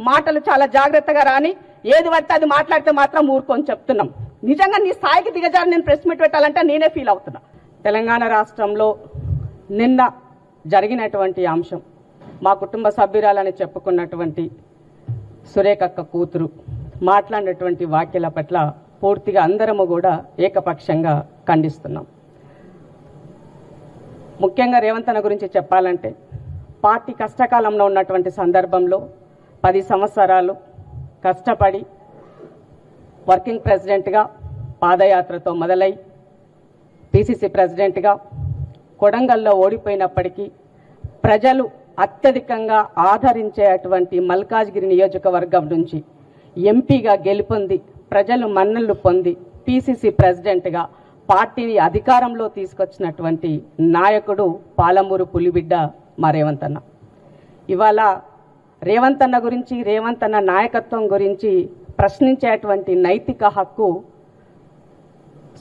మాటలు చాలా జాగ్రత్తగా రాని, ఏది పడితే అది మాట్లాడితే మాత్రం ఊరుకొని చెప్తున్నాం. నిజంగా నీ స్థాయికి దిగజారి నేను ప్రెస్ మీట్ పెట్టాలంటే నేనే ఫీల్ అవుతున్నా. తెలంగాణ రాష్ట్రంలో నిన్న జరిగినటువంటి అంశం, మా కుటుంబ సభ్యురాలని చెప్పుకున్నటువంటి సురేఖక్క కూతురు మాట్లాడినటువంటి వ్యాఖ్యల పట్ల పూర్తిగా అందరము కూడా ఏకపక్షంగా ఖండిస్తున్నాం. ముఖ్యంగా రేవంత్ అన్న గురించి చెప్పాలంటే, పార్టీ కష్టకాలంలో ఉన్నటువంటి సందర్భంలో 10 సంవత్సరాలు కష్టపడి వర్కింగ్ ప్రెసిడెంట్గా పాదయాత్రతో మొదలై పిసిసి ప్రెసిడెంట్గా కొడంగల్లో ఓడిపోయినప్పటికీ ప్రజలు అత్యధికంగా ఆదరించేటువంటి మల్కాజ్గిరి నియోజకవర్గం నుంచి ఎంపీగా గెలుపొంది ప్రజలు మన్ననలు పొంది పిసిసి ప్రెసిడెంట్గా పార్టీని అధికారంలో తీసుకొచ్చినటువంటి నాయకుడు పాలమూరు పులిబిడ్డ మా రేవంత్ అన్న. ఇవాళ రేవంత్ అన్న గురించి, రేవంత్ అన్న నాయకత్వం గురించి ప్రశ్నించేటువంటి నైతిక హక్కు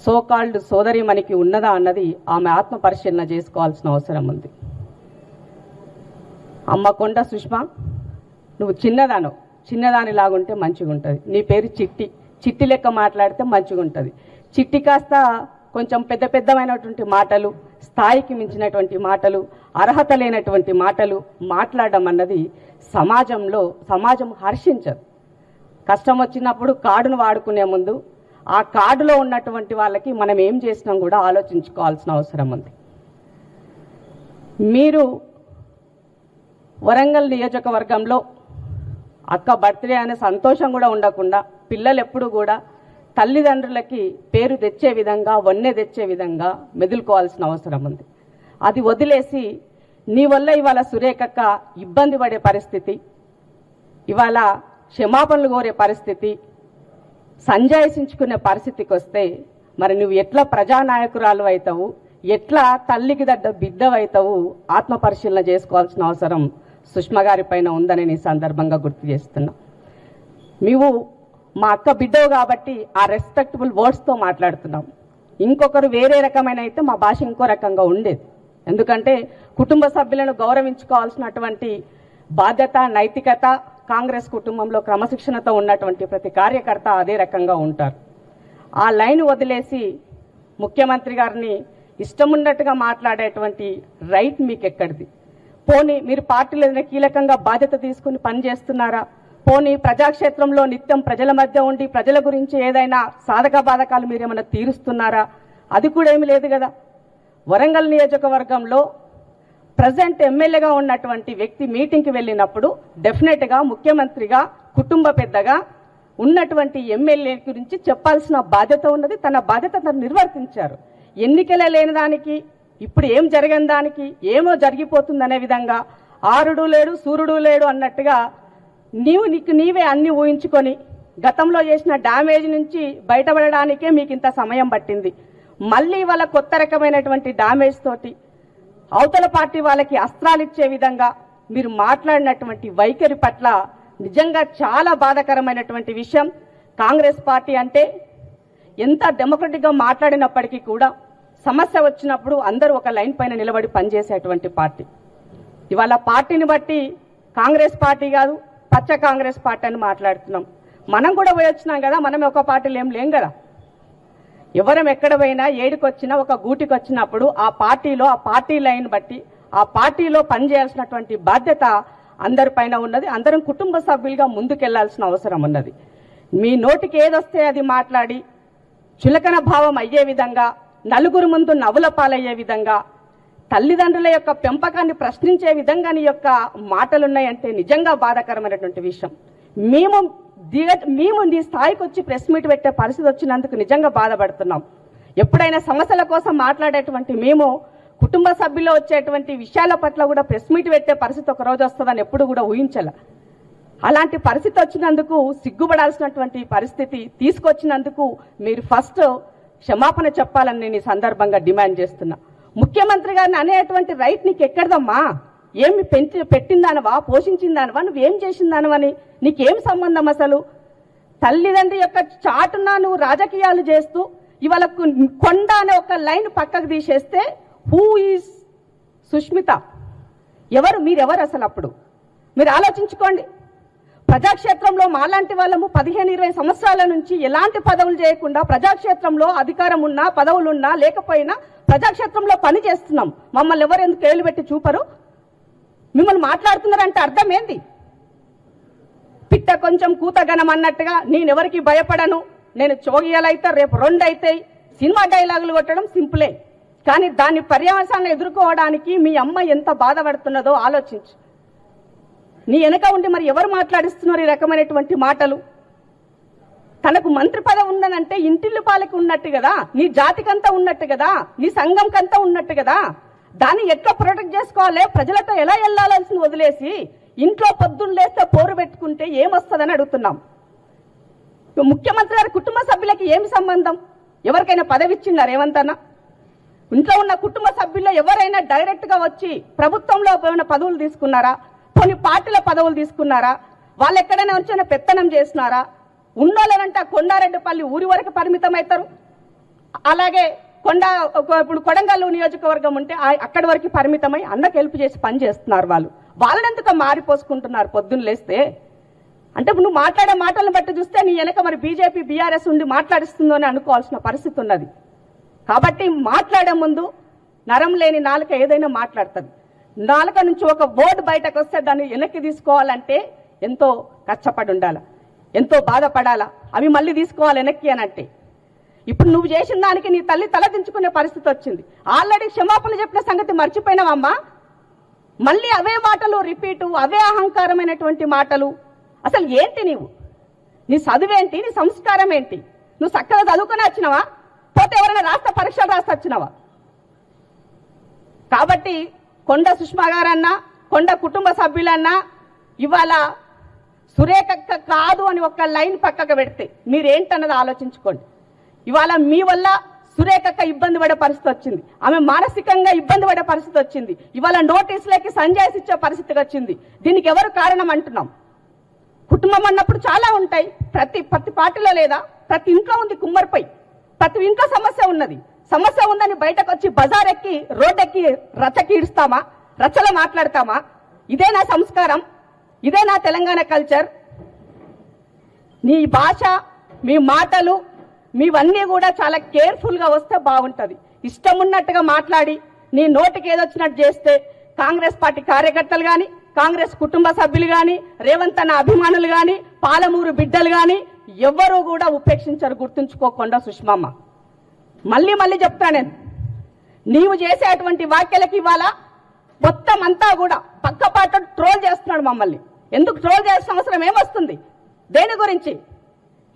సోకాల్డ్ సోదరిమణికి ఉన్నదా అన్నది ఆమె ఆత్మ పరిశీలన చేసుకోవాల్సిన అవసరం ఉంది. అమ్మ కొండ సుష్మా, నువ్వు చిన్నదానిలాగుంటే మంచిగా ఉంటుంది. నీ పేరు చిట్టి, చిట్టి లెక్క మాట్లాడితే మంచిగా ఉంటుంది. చిట్టి కాస్త కొంచెం పెద్దమైనటువంటి మాటలు, స్థాయికి మించినటువంటి మాటలు, అర్హత లేనటువంటి మాటలు మాట్లాడడం అన్నది సమాజం హర్షించదు. కష్టం వచ్చినప్పుడు కార్డును వాడుకునే ముందు ఆ కార్డులో ఉన్నటువంటి వాళ్ళకి మనం ఏం చేసినాం కూడా ఆలోచించుకోవాల్సిన అవసరం ఉంది. మీరు వరంగల్ నియోజకవర్గంలో అక్క బర్త్డే అనే సంతోషం కూడా ఉండకుండా పిల్లలు ఎప్పుడు కూడా తల్లిదండ్రులకి పేరు తెచ్చే విధంగా, వన్నె తెచ్చే విధంగా మెదులుకోవాల్సిన అవసరం ఉంది. అది వదిలేసి నీ వల్ల ఇవాళ సురేఖక్క ఇబ్బంది పడే పరిస్థితి, ఇవాళ క్షమాపణలు కోరే పరిస్థితి, సంజాయిషించుకునే పరిస్థితికి వస్తే మరి నువ్వు ఎట్లా ప్రజానాయకురాలు అవుతావు, ఎట్లా తల్లికి బిడ్డవైతావు ఆత్మ పరిశీలన చేసుకోవాల్సిన అవసరం సుష్మా గారి పైన ఉందని నీ సందర్భంగా గుర్తు చేస్తున్నా. నీవు మా అక్క బిడ్డవు కాబట్టి ఆ రెస్పెక్టబుల్ వర్డ్స్తో మాట్లాడుతున్నాం. ఇంకొకరు వేరే రకమైన అయితే మా భాష ఇంకో రకంగా ఉండేది. ఎందుకంటే కుటుంబ సభ్యులను గౌరవించుకోవాల్సినటువంటి బాధ్యత, నైతికత కాంగ్రెస్ కుటుంబంలో క్రమశిక్షణతో ఉన్నటువంటి ప్రతి కార్యకర్త అదే రకంగా ఉంటారు. ఆ లైన్ వదిలేసి ముఖ్యమంత్రి గారిని ఇష్టమున్నట్టుగా మాట్లాడేటువంటి రైట్ మీకు ఎక్కడిది? పోనీ మీరు పార్టీలో ఏదైనా కీలకంగా బాధ్యత తీసుకుని పనిచేస్తున్నారా? పోనీ ప్రజాక్షేత్రంలో నిత్యం ప్రజల మధ్య ఉండి ప్రజల గురించి ఏదైనా సాధక బాధకాలు మీరేమైనా తీరుస్తున్నారా? అది కూడా ఏమీ లేదు కదా. వరంగల్ నియోజకవర్గంలో ప్రజెంట్ ఎమ్మెల్యేగా ఉన్నటువంటి వ్యక్తి మీటింగ్కి వెళ్ళినప్పుడు డెఫినెట్గా ముఖ్యమంత్రిగా, కుటుంబ పెద్దగా ఉన్నటువంటి ఎమ్మెల్యే గురించి చెప్పాల్సిన బాధ్యత ఉన్నది. తన బాధ్యత తను నిర్వర్తించారు. ఎన్నికలే లేని దానికి, ఇప్పుడు ఏం జరిగిన దానికి ఏమో జరిగిపోతుందనే విధంగా ఆరుడు లేడు సూర్యుడు లేడు అన్నట్టుగా నీవే అన్ని ఊహించుకొని గతంలో చేసిన డ్యామేజ్ నుంచి బయటపడడానికే మీకు ఇంత సమయం పట్టింది. మళ్ళీ వాళ్ళ కొత్త రకమైనటువంటి డ్యామేజ్ తోటి అవతల పార్టీ వాళ్ళకి అస్త్రాలు ఇచ్చే విధంగా మీరు మాట్లాడినటువంటి వైఖరి పట్ల నిజంగా చాలా బాధాకరమైనటువంటి విషయం. కాంగ్రెస్ పార్టీ అంటే ఎంత డెమోక్రటిక్గా మాట్లాడినప్పటికీ కూడా సమస్య వచ్చినప్పుడు అందరూ ఒక లైన్ పైన నిలబడి పనిచేసేటువంటి పార్టీ. ఇవాళ పార్టీని బట్టి కాంగ్రెస్ పార్టీ కాదు, పచ్చ కాంగ్రెస్ పార్టీ అని మాట్లాడుతున్నాం. మనం కూడా పోయి వచ్చినాం కదా, మనం ఒక పార్టీలో ఏం లేం కదా. ఎవరం ఎక్కడ పోయినా ఏడికొచ్చినా ఒక గూటికి వచ్చినప్పుడు ఆ పార్టీలో ఆ పార్టీ లైన్ బట్టి ఆ పార్టీలో పనిచేయాల్సినటువంటి బాధ్యత అందరిపైన ఉన్నది. అందరం కుటుంబ సభ్యులుగా ముందుకెళ్లాల్సిన అవసరం ఉన్నది. మీ నోటికి ఏదొస్తే అది మాట్లాడి చులకన భావం అయ్యే విధంగా, నలుగురు ముందు నవ్వుల పాలయ్యే విధంగా, తల్లిదండ్రుల యొక్క పెంపకాన్ని ప్రశ్నించే విధంగా నీ యొక్క మాటలున్నాయంటే నిజంగా బాధాకరమైనటువంటి విషయం. మేము నీ స్థాయికి వచ్చి ప్రెస్ మీట్ పెట్టే పరిస్థితి వచ్చినందుకు నిజంగా బాధపడుతున్నాం. ఎప్పుడైనా సమస్యల కోసం మాట్లాడేటువంటి మేము కుటుంబ సభ్యుల్లో వచ్చేటువంటి విషయాల పట్ల కూడా ప్రెస్ మీట్ పెట్టే పరిస్థితి ఒక రోజు వస్తుందని ఎప్పుడు కూడా ఊహించాల. అలాంటి పరిస్థితి వచ్చినందుకు సిగ్గుపడాల్సినటువంటి పరిస్థితి తీసుకొచ్చినందుకు మీరు ఫస్ట్ క్షమాపణ చెప్పాలని నేను ఈ సందర్భంగా డిమాండ్ చేస్తున్నా. ముఖ్యమంత్రి గారిని అనేటువంటి రైట్ నీకు ఎక్కడదమ్మా? ఏమి పెట్టిందానవా, పోషించిందానవా, నువ్వేం చేసిందానవని నీకేం సంబంధం అసలు? తల్లిదండ్రి యొక్క చాటున నువ్వు రాజకీయాలు చేస్తూ ఇవాళ కొండ అనే ఒక లైన్ పక్కకు తీసేస్తే హూ ఈజ్ సుష్మిత? మీరెవరు అసలు? అప్పుడు మీరు ఆలోచించుకోండి. ప్రజాక్షేత్రంలో మాలాంటి వాళ్ళము 15-20 సంవత్సరాల నుంచి ఎలాంటి పదవులు చేయకుండా ప్రజాక్షేత్రంలో అధికారం ఉన్నా పదవులున్నా లేకపోయినా ప్రజాక్షేత్రంలో పని చేస్తున్నాం. మమ్మల్ని ఎవరు ఎందుకు ఏళ్ళు పెట్టి చూపరు? మిమ్మల్ని మాట్లాడుతున్నారంటే అర్థం ఏంది? పిట్ట కొంచెం కూతగనం అన్నట్టుగా నేనెవరికి భయపడను, నేను చోగియాలైతే రేపు 2 అవుతాయి సినిమా డైలాగులు కొట్టడం సింపులే. కానీ దాని పర్యావసాన్ని ఎదుర్కోవడానికి మీ అమ్మ ఎంత బాధపడుతున్నదో ఆలోచించు. నీ వెనక ఉండి మరి ఎవరు మాట్లాడిస్తున్నారు ఈ రకమైనటువంటి మాటలు? తనకు మంత్రి పదవి ఉందనంటే ఇంటిల్లి పాలకి ఉన్నట్టు కదా, నీ జాతికంతా ఉన్నట్టు కదా, నీ సంఘంకంతా ఉన్నట్టు కదా. దాన్ని ఎట్లా ప్రొటెక్ట్ చేసుకోవాలి? ప్రజలతో ఎలా వెళ్ళాల్సిన వదిలేసి ఇంట్లో పొద్దున్న లేస్తే పోరు పెట్టుకుంటే ఏమొస్తుందని అడుగుతున్నాం. ముఖ్యమంత్రి గారి కుటుంబ సభ్యులకి ఏమి సంబంధం? ఎవరికైనా పదవి ఇచ్చిందా రేవంతన్న? ఇంట్లో ఉన్న కుటుంబ సభ్యుల్లో ఎవరైనా డైరెక్ట్ గా వచ్చి ప్రభుత్వంలో ఏమైనా పదవులు తీసుకున్నారా? కొన్ని పార్టీల పదవులు తీసుకున్నారా? వాళ్ళు ఎక్కడైనా వచ్చి పెత్తనం చేసినారా? ఉన్నోళ్ళనంటే కొండారెడ్డిపల్లి ఊరి వరకు పరిమితం అవుతారు. అలాగే ఇప్పుడు కొడంగల్ నియోజకవర్గం ఉంటే అక్కడి వరకు పరిమితమై అన్నకు హెల్ప్ చేసి పని చేస్తున్నారు. వాళ్ళని ఎందుకు మారిపోసుకుంటున్నారు పొద్దున్న లేస్తే? అంటే నువ్వు మాట్లాడే మాటలను బట్టి చూస్తే నీ వెనక మరి బీజేపీ బీఆర్ఎస్ ఉండి మాట్లాడిస్తుందో అని అనుకోవాల్సిన పరిస్థితి ఉన్నది. కాబట్టి మాట్లాడే ముందు నరం లేని నాలుక ఏదైనా మాట్లాడుతుంది. నాలుక నుంచి ఒక వర్డ్ బయటకు వస్తే దాన్ని వెనక్కి తీసుకోవాలంటే ఎంతో కష్టపడి ఉండాలి, ఎంతో బాధపడాలా. అవి మళ్ళీ తీసుకోవాలి వెనక్కి అని అంటే ఇప్పుడు నువ్వు చేసిన దానికి నీ తల్లి తలదించుకునే పరిస్థితి వచ్చింది. ఆల్రెడీ క్షమాపణ చెప్పిన సంగతి మర్చిపోయినావమ్మా. మళ్ళీ అవే మాటలు రిపీటు, అవే అహంకారమైనటువంటి మాటలు. అసలు ఏంటి నీవు? నీ చదువేంటి? నీ సంస్కారం ఏంటి? నువ్వు చక్కగా చదువుకుని వచ్చినావా? పోతే ఎవరైనా రాష్ట్ర పరీక్షలు రాసి వచ్చినావా? కాబట్టి కొండ సుష్మా గారన్నా, కొండ కుటుంబ సభ్యులన్నా ఇవాళ సురేఖక్క కాదు అని ఒక లైన్ పక్కకు పెడితే మీరేంటన్నది ఆలోచించుకోండి. ఇవాళ మీ వల్ల సురేఖక్క ఇబ్బంది పడే పరిస్థితి వచ్చింది. ఆమె మానసికంగా ఇబ్బంది పడే పరిస్థితి వచ్చింది. ఇవాళ నోటీసులకి సంజాయిస్ ఇచ్చే పరిస్థితి వచ్చింది. దీనికి ఎవరు కారణం అంటున్నాం? కుటుంబం అన్నప్పుడు చాలా ఉంటాయి. ప్రతి పార్టీలో లేదా ప్రతి ఇంట్లో ఉంది కుమ్మరిపై. ప్రతి ఇంట్లో సమస్య ఉన్నది. సమస్య ఉందని బయటకు వచ్చి బజార్ ఎక్కి రోడ్డెక్కి రచ్చకి ఇడుస్తామా? రచ్చలో మాట్లాడతామా? ఇదే నా సంస్కారం, ఇదే నా తెలంగాణ కల్చర్. నీ భాష, మీ మాటలు, మీవన్నీ కూడా చాలా కేర్ఫుల్గా వస్తే బాగుంటుంది. ఇష్టం ఉన్నట్టుగా మాట్లాడి నీ నోటికి ఏదొచ్చినట్టు చేస్తే కాంగ్రెస్ పార్టీ కార్యకర్తలు కానీ, కాంగ్రెస్ కుటుంబ సభ్యులు కానీ, రేవంత్ అన్న అభిమానులు కానీ, పాలమూరు బిడ్డలు కానీ ఎవ్వరూ కూడా ఉపేక్షించరు. గుర్తుంచుకోకుండా సుష్మమ్మ, మళ్ళీ మళ్ళీ చెప్తా నేను, నీవు చేసేటువంటి వ్యాఖ్యలకి ఇవాళ మొత్తం అంతా కూడా పక్కపాట ట్రోల్ చేస్తున్నాడు మమ్మల్ని. ఎందుకు ట్రోల్ చేయాల్సిన అవసరం ఏమొస్తుంది? దేని గురించి?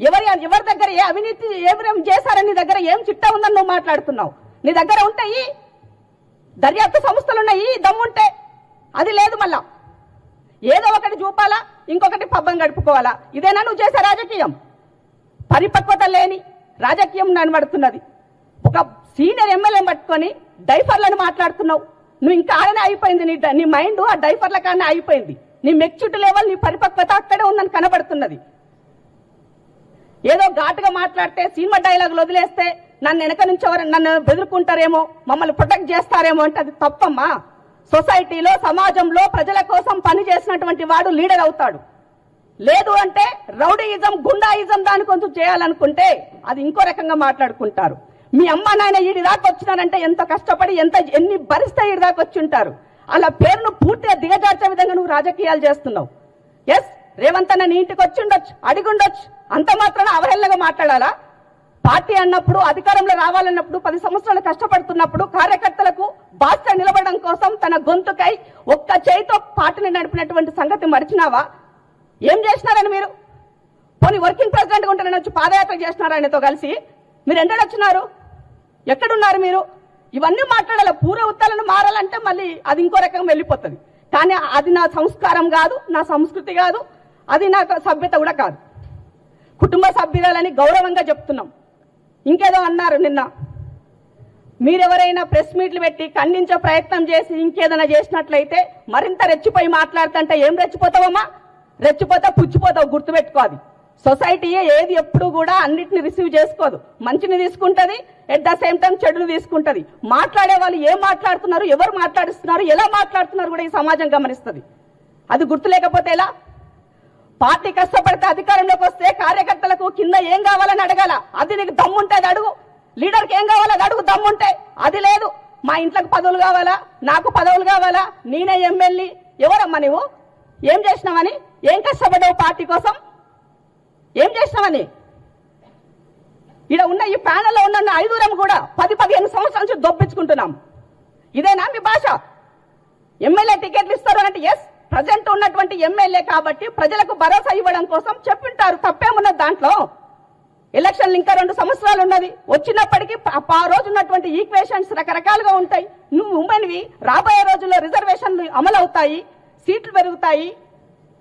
ఎవరి దగ్గర ఏ అవినీతి ఏం చేశారని నీ దగ్గర ఏం చిట్టా ఉందని నువ్వు మాట్లాడుతున్నావు? నీ దగ్గర ఉంటాయి దర్యాప్తు సంస్థలు ఉన్నాయి, దమ్ముంటే. అది లేదు. మళ్ళా ఏదో ఒకటి చూపాలా, ఇంకొకటి పబ్బం గడుపుకోవాలా. ఇదేనా నువ్వు చేసే రాజకీయం? పరిపక్వత లేని రాజకీయం నడబడుతున్నది. ఒక సీనియర్ ఎమ్మెల్యే పట్టుకొని డైఫర్లను మాట్లాడుతున్నావు. నువ్వు ఇంకా ఆడనే అయిపోయింది. నీ మైండ్ ఆ డైఫర్ల కాడనే అయిపోయింది. నీ మెచ్యూరిటీ లెవెల్, నీ పరిపక్వత అక్కడే ఉందని కనబడుతున్నది. ఏదో ఘాటుగా మాట్లాడితే సినిమా డైలాగులు వదిలేస్తే నన్ను వెనక నుంచి ఎవరు నన్ను బెదురుకుంటారేమో, మమ్మల్ని ప్రొటెక్ట్ చేస్తారేమో అంటే అది తప్పమ్మా. సొసైటీలో, సమాజంలో ప్రజల కోసం పని చేసినటువంటి వాడు లీడర్ అవుతాడు. లేదు అంటే రౌడీయిజం, గుండాయిజం దాని కొంచెం చేయాలనుకుంటే అది ఇంకో రకంగా మాట్లాడుకుంటారు. మీ అమ్మ నాయన ఈడి దాకా వచ్చినారంటే ఎంత కష్టపడి ఎన్ని భరిస్తే ఈడి దాకా వచ్చి ఉంటారు. అలా పేరును పూర్తిగా దిగజార్చే విధంగా నువ్వు రాజకీయాలు చేస్తున్నావు. ఎస్, రేవంత్ అన్న నీ ఇంటికి వచ్చి ఉండొచ్చు, అడిగుండొచ్చు. అంత మాత్రాన అవహేళనగా మాట్లాడాలా? పార్టీ అన్నప్పుడు, అధికారంలో రావాలన్నప్పుడు, 10 సంవత్సరాలు కష్టపడుతున్నప్పుడు కార్యకర్తలకు బాధ్యత నిలబడడం కోసం తన గొంతుకై ఒక్క చేయితో పార్టీని నడిపినటువంటి సంగతి మరిచినావా? ఏం చేసినారని మీరు? పోనీ వర్కింగ్ ప్రెసిడెంట్గా ఉంటే వచ్చి పాదయాత్ర చేసినారా ఆయనతో కలిసి? మీరు ఎండొచ్చినారు? ఎక్కడున్నారు మీరు? ఇవన్నీ మాట్లాడాలి. పూర్వ ఉత్తాలను మారాలంటే మళ్ళీ అది ఇంకో రకంగా వెళ్ళిపోతుంది. కానీ అది నా సంస్కారం కాదు, నా సంస్కృతి కాదు, అది నా సభ్యత కూడా కాదు. కుటుంబ సభ్యులని గౌరవంగా చెప్తున్నాం. ఇంకేదో అన్నారు నిన్న, మీరెవరైనా ప్రెస్ మీట్లు పెట్టి ఖండించే ప్రయత్నం చేసి ఇంకేదైనా చేసినట్లయితే మరింత రెచ్చిపోయి మాట్లాడుతుంటే ఏం రెచ్చిపోతావమ్మా? రెచ్చిపోతా పుచ్చిపోతావు. గుర్తుపెట్టుకోవాలి. సొసైటీ ఏది ఎప్పుడు కూడా అన్నిటిని రిసీవ్ చేసుకోదు. మంచిని తీసుకుంటది, ఎట్ ద సేమ్ టైం చెడుని తీసుకుంటది. మాట్లాడే వాళ్ళు ఏం మాట్లాడుతున్నారు, ఎవరు మాట్లాడిస్తున్నారు, ఎలా మాట్లాడుతున్నారు కూడా ఈ సమాజం గమనిస్తుంది. అది గుర్తు లేకపోతే ఎలా? పార్టీ కష్టపడితే అధికారంలోకి వస్తే కార్యకర్తలకు కింద ఏం కావాలని అడగాల. అది నీకు దమ్ముంటే అది అడుగు. లీడర్కి ఏం కావాలో అది అడుగు దమ్ముంటే. అది లేదు. మా ఇంట్లోకి పదవులు కావాలా, నాకు పదవులు కావాలా, నేనే ఎమ్మెల్యే. ఎవరమ్మా నువ్వు? ఏం చేసినావని? ఏం కష్టపడ్డావు పార్టీ కోసం? ఏం చేసినావని? ఇక్కడ ఉన్న ఈ ప్యానెల్లో ఉన్న 5 కూడా 10-15 సంవత్సరాల నుంచి దొబ్బించుకుంటున్నాం. ఇదేనా మీ భాష? ఎమ్మెల్యే టికెట్లు ఇస్తారు అంటే ఎస్, ప్రజెంట్ ఉన్నటువంటి ఎమ్మెల్యే కాబట్టి ప్రజలకు భరోసా ఇవ్వడం కోసం చెప్పింటారు. తప్పేమున్నది దాంట్లో? ఎలక్షన్లు ఇంకా 2 సంవత్సరాలు ఉన్నది. వచ్చినప్పటికీ ఆ రోజు ఉన్నటువంటి ఈక్వేషన్స్ రకరకాలుగా ఉంటాయి. నువ్వు ఉమెన్వి, రాబోయే రోజుల్లో రిజర్వేషన్లు అమలు అవుతాయి, సీట్లు పెరుగుతాయి,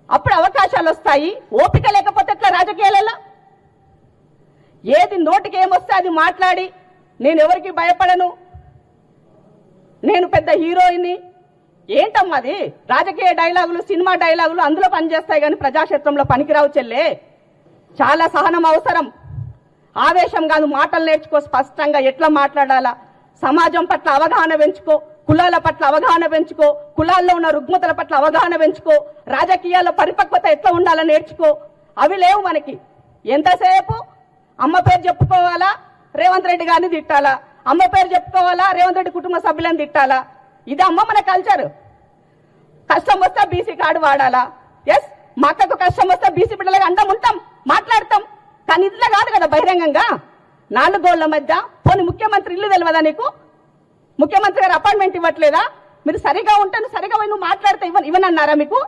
అప్పుడు అవకాశాలు వస్తాయి. ఓపిక లేకపోతే ఎట్లా రాజకీయాలలో? ఏది నోటికి ఏమొస్తే అది మాట్లాడి నేను ఎవరికి భయపడను, నేను పెద్ద హీరోయిన్ని, ఏంటమ్మా అది? రాజకీయ డైలాగులు, సినిమా డైలాగులు అందులో పనిచేస్తాయి కానీ ప్రజాక్షేత్రంలో పనికిరావు చెల్లే. చాలా సహనం అవసరం. ఆవేశం కాదు, మాటలు నేర్చుకో. స్పష్టంగా ఎట్లా మాట్లాడాలా, సమాజం పట్ల అవగాహన పెంచుకో, కులాల పట్ల అవగాహన పెంచుకో, కులాల్లో ఉన్న రుగ్మతల పట్ల అవగాహన పెంచుకో, రాజకీయాల్లో పరిపక్వత ఎట్లా ఉండాలో నేర్చుకో. అవి లేవు మనకి. ఎంతసేపు అమ్మ పేరు చెప్పుకోవాలా, రేవంత్ రెడ్డి గారిని తిట్టాలా, అమ్మ పేరు చెప్పుకోవాలా, రేవంత్ రెడ్డి కుటుంబ సభ్యులను తిట్టాలా. ఇది అమ్మ మన కల్చర్. కష్టం వస్తే బీసీ కార్డు వాడాలా. ఎస్, మా అక్కకు కష్టం వస్తే బీసీ బిడ్డలుగా అండం ఉంటాం, మాట్లాడతాం. కానీ ఇట్లా కాదు కదా బహిరంగంగా 4 గోళ్ల మధ్య. పోనీ ముఖ్యమంత్రి ఇల్లు తెలియదా నీకు? ముఖ్యమంత్రి గారు అపాయింట్మెంట్ ఇవ్వట్లేదా? మీరు సరిగా ఉంటే సరిగా నువ్వు మాట్లాడితే ఇవ్వనన్నారా మీకు?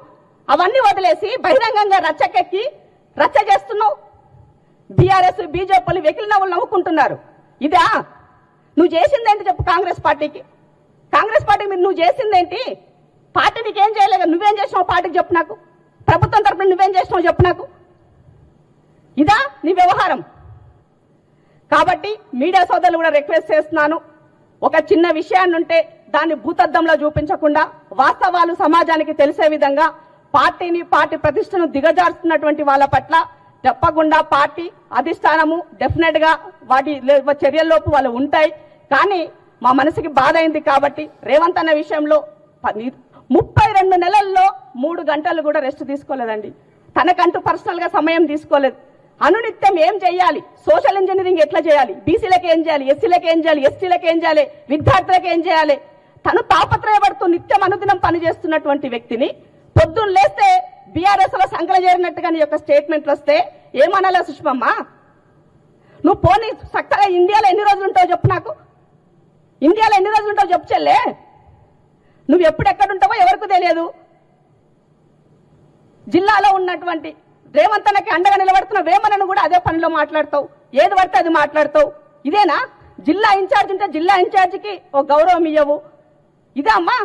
అవన్నీ వదిలేసి బహిరంగంగా రచ్చకెక్కి రచ్చ చేస్తున్నావు. బీఆర్ఎస్ బీజేపీలు వెకిలిన వాళ్ళు నవ్వుకుంటున్నారు. ఇదా నువ్వు చేసిందేంటి చెప్పు? కాంగ్రెస్ పార్టీకి మీరు నువ్వు చేసిందేంటి? పార్టీ నీకేం చేయలేదు. నువ్వేం చేసినావు పార్టీకి చెప్పు నాకు. ప్రభుత్వం తరపున నువ్వేం చేసినావు చెప్పు నాకు. ఇదా నీ వ్యవహారం? కాబట్టి మీడియా సోదరులు కూడా రిక్వెస్ట్ చేస్తున్నాను, ఒక చిన్న విషయాన్ని ఉంటే దాన్ని భూతద్దంలో చూపించకుండా వాస్తవాలు సమాజానికి తెలిసే విధంగా పార్టీని, పార్టీ ప్రతిష్టను దిగజారుస్తున్నటువంటి వాళ్ళ పట్ల తప్పకుండా పార్టీ అధిష్టానము డెఫినెట్ గా వాటి చర్యల్లోపు వాళ్ళు ఉంటాయి. కానీ మా మనసుకి బాధ అయింది కాబట్టి రేవంత్ అన్న విషయంలో 32 నెలల్లో 3 గంటలు కూడా రెస్ట్ తీసుకోలేదండి. తనకంటూ పర్సనల్ గా సమయం తీసుకోలేదు. అనునిత్యం ఏం చేయాలి, సోషల్ ఇంజనీరింగ్ ఎట్లా చేయాలి, బీసీలకు ఏం చేయాలి, ఎస్సీలకు ఏం చేయాలి, ఎస్టీలకు ఏం చేయాలి, విద్యార్థులకు ఏం చేయాలి, తను తాపత్రయపడుతూ నిత్యం అనుదినం పనిచేస్తున్నటువంటి వ్యక్తిని పొద్దున్న లేస్తే బీఆర్ఎస్ లో సంకల చేరినట్టుగా నీ యొక్క స్టేట్మెంట్లు వస్తే ఏమనాలా సుష్మమ్మ? నువ్వు పోనీ చక్కగా ఇండియాలో ఎన్ని రోజులు ఉంటావో చెప్పు నాకు. ఇండియాలో ఎన్ని రోజులు ఉంటావో చెప్పు చెల్లే. నువ్వు ఎప్పుడెక్కడుంటావో ఎవరికి తెలియదు. జిల్లాలో ఉన్నటువంటి రేవంత్ అన్నకి అండగా నిలబడుతున్న వేమనను కూడా అదే పనిలో మాట్లాడతావు, ఏది పడితే అది మాట్లాడతావు. ఇదేనా? జిల్లా ఇన్ఛార్జ్ ఉంటే జిల్లా ఇన్ఛార్జికి ఓ గౌరవం ఇయ్యవు. ఇదే అమ్మా?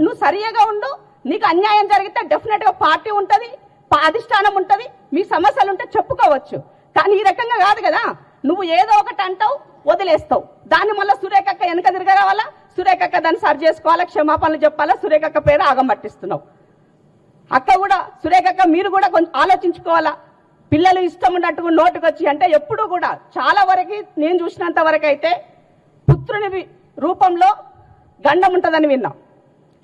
నువ్వు సరిగా ఉండు. నీకు అన్యాయం జరిగితే డెఫినెట్ గా పార్టీ ఉంటది, అధిష్టానం ఉంటది, మీ సమస్యలు ఉంటే చెప్పుకోవచ్చు. కానీ ఈ రకంగా కాదు కదా. నువ్వు ఏదో ఒకటి అంటావు, వదిలేస్తావు. దాన్ని మళ్ళీ సురేఖక్క వెనక తిరగ రావాలా, సురేఖక్క దాన్ని సరి చేసుకోవాలా, క్షమాపణలు చెప్పాలా, సురేఖక్క పేరు ఆగం పట్టిస్తున్నావు. అక్క కూడా, సురేఖక్క మీరు కూడా కొంచెం ఆలోచించుకోవాలా. పిల్లలు ఇష్టం ఉన్నట్టుగా నోటుకు వచ్చి అంటే ఎప్పుడు కూడా చాలా వరకు నేను చూసినంత వరకు అయితే పుత్రుని రూపంలో గండం ఉంటుందని విన్నా,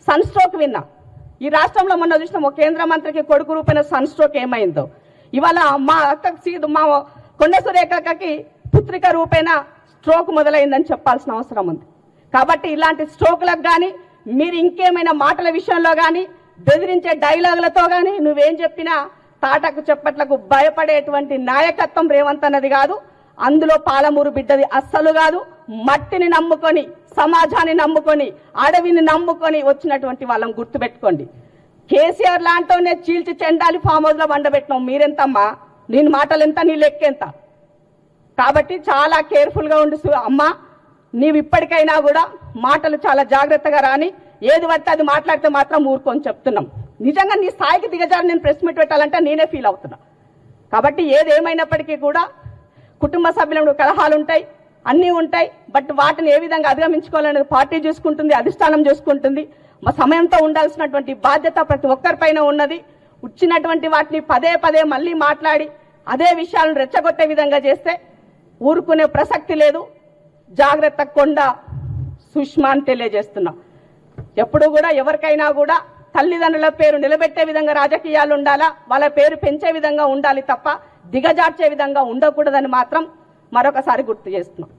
సన్ స్ట్రోక్ విన్నా. ఈ రాష్ట్రంలో మొన్న చూసిన ఒక కేంద్ర మంత్రికి కొడుకు రూపైన సన్ స్ట్రోక్ ఏమైందో, ఇవాళ మా అక్కకి మా కొండ సురేఖకి పుత్రిక రూపేణ స్ట్రోక్ మొదలైందని చెప్పాల్సిన అవసరం ఉంది. కాబట్టి ఇలాంటి స్ట్రోక్లకు కానీ, మీరు ఇంకేమైనా మాటల విషయంలో కానీ, బెదిరించే డైలాగులతో కానీ నువ్వేం చెప్పినా తాటకు చెప్పట్లకు భయపడేటువంటి నాయకత్వం రేవంత్ అన్నది కాదు. అందులో పాలమూరు బిడ్డది అస్సలు కాదు. మట్టిని నమ్ముకొని, సమాజాన్ని నమ్ముకొని, అడవిని నమ్ముకొని వచ్చినటువంటి వాళ్ళని గుర్తుపెట్టుకోండి. కేసీఆర్ లాంటినే చీల్చి చెండాలి ఫామ్ హౌస్ లో వండబెట్టినావు. మీరెంతమ్మా? నేను మాటలు ఎంత, నీ లెక్కెంత? కాబట్టి చాలా కేర్ఫుల్ గా ఉండు అమ్మా. నీవు ఇప్పటికైనా కూడా మాటలు చాలా జాగ్రత్తగా రాని, ఏది పడితే అది మాట్లాడితే మాత్రం ఊరుకొని చెప్తున్నాం. నిజంగా నీ స్థాయికి దిగజారి నేను ప్రెస్ మీట్ పెట్టాలంటే నేనే ఫీల్ అవుతున్నా. కాబట్టి ఏదేమైనప్పటికీ కూడా కుటుంబ సభ్యుల కలహాలు ఉంటాయి, అన్నీ ఉంటాయి. బట్ వాటిని ఏ విధంగా అధిగమించుకోవాలనేది పార్టీ చూసుకుంటుంది, అధిష్టానం చూసుకుంటుంది. మా సమయంతో ఉండాల్సినటువంటి బాధ్యత ప్రతి ఒక్కరిపైన ఉన్నది. వచ్చినటువంటి వాటిని పదే పదే మళ్ళీ మాట్లాడి అదే విషయాలను రెచ్చగొట్టే విధంగా చేస్తే ఊరుకునే ప్రసక్తి లేదు. జాగ్రత్త కొండ సుష్మా అని తెలియజేస్తున్నా. ఎప్పుడు కూడా ఎవరికైనా కూడా తల్లిదండ్రుల పేరు నిలబెట్టే విధంగా రాజకీయాలు ఉండాలా, వాళ్ళ పేరు పెంచే విధంగా ఉండాలి తప్ప దిగజార్చే విధంగా ఉండకూడదని మాత్రం మరొకసారి గుర్తు చేస్తున్నాం.